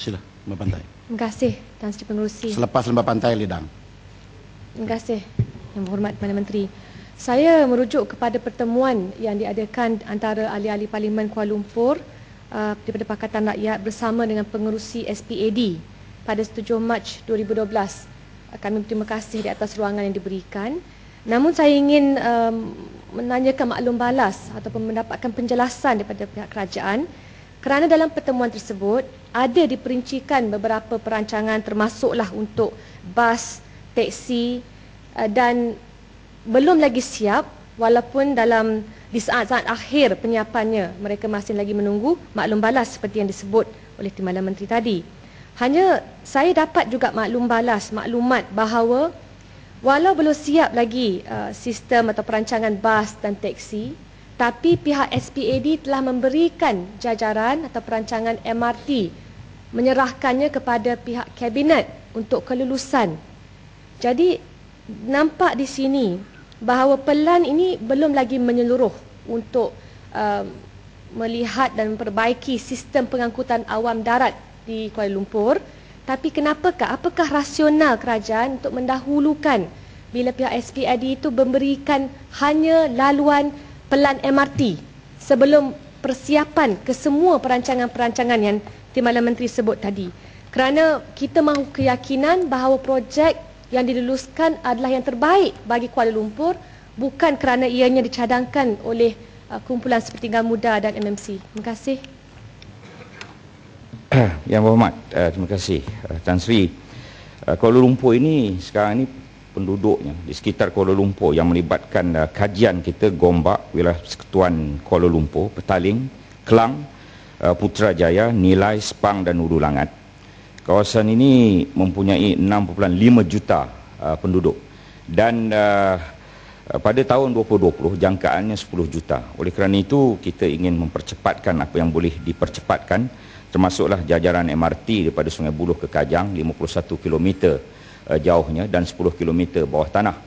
Sila, Lembah Pantai. Terima kasih Tan Sri Pengerusi. Selepas Lembah Pantai, Lidang. Terima kasih Yang Berhormat Perdana Menteri. Saya merujuk kepada pertemuan yang diadakan antara ahli-ahli Parlimen Kuala Lumpur daripada Pakatan Rakyat bersama dengan pengerusi SPAD pada 7 Mac 2012. Kami berterima kasih di atas ruangan yang diberikan. Namun saya ingin menanyakan maklum balas ataupun mendapatkan penjelasan daripada pihak kerajaan kerana dalam pertemuan tersebut ada diperincikan beberapa perancangan termasuklah untuk bas, teksi dan belum lagi siap walaupun di saat-saat akhir penyiapannya mereka masih lagi menunggu maklum balas seperti yang disebut oleh Timbalan Menteri tadi. Hanya saya dapat juga maklumat bahawa walau belum siap lagi sistem atau perancangan bas dan teksi, tapi pihak SPAD telah memberikan jajaran atau perancangan MRT, menyerahkannya kepada pihak Kabinet untuk kelulusan. Jadi nampak di sini bahawa pelan ini belum lagi menyeluruh untuk melihat dan memperbaiki sistem pengangkutan awam darat di Kuala Lumpur. Tapi apakah rasional kerajaan untuk mendahulukan bila pihak SPAD itu memberikan hanya laluan pelan MRT sebelum persiapan ke semua perancangan-perancangan yang Timbalan Menteri sebut tadi? Kerana kita mahu keyakinan bahawa projek yang diluluskan adalah yang terbaik bagi Kuala Lumpur, bukan kerana ianya dicadangkan oleh kumpulan Sepertinggal Muda dan MMC. Terima kasih. Yang Berhormat, terima kasih Tan Sri. Kuala Lumpur ini sekarang ini penduduknya di sekitar Kuala Lumpur yang melibatkan kajian kita Gombak, Wilayah Persekutuan Kuala Lumpur, Petaling, Kelang, Putrajaya, Nilai, Sepang dan Hulu Langat. Kawasan ini mempunyai 6.5 juta penduduk dan pada tahun 2020 jangkaannya 10 juta. Oleh kerana itu kita ingin mempercepatkan apa yang boleh dipercepatkan, termasuklah jajaran MRT daripada Sungai Buloh ke Kajang 51 km jauhnya dan 10 km bawah tanah,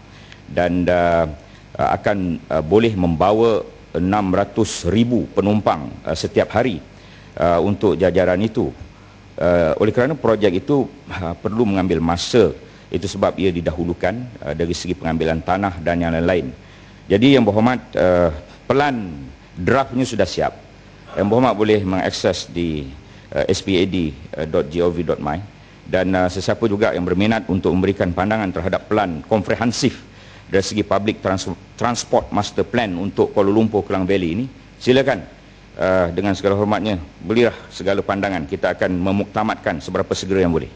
dan akan boleh membawa 600,000 penumpang setiap hari untuk jajaran itu. Oleh kerana projek itu perlu mengambil masa, itu sebab ia didahulukan dari segi pengambilan tanah dan yang lain-lain. Jadi Yang Berhormat, pelan draftnya sudah siap. Yang Berhormat boleh mengakses di spad.gov.my, dan sesiapa juga yang berminat untuk memberikan pandangan terhadap pelan komprehensif dari segi public transport master plan untuk Kuala Lumpur Klang Valley ini, silakan dengan segala hormatnya belilah segala pandangan. Kita akan memuktamadkan seberapa segera yang boleh.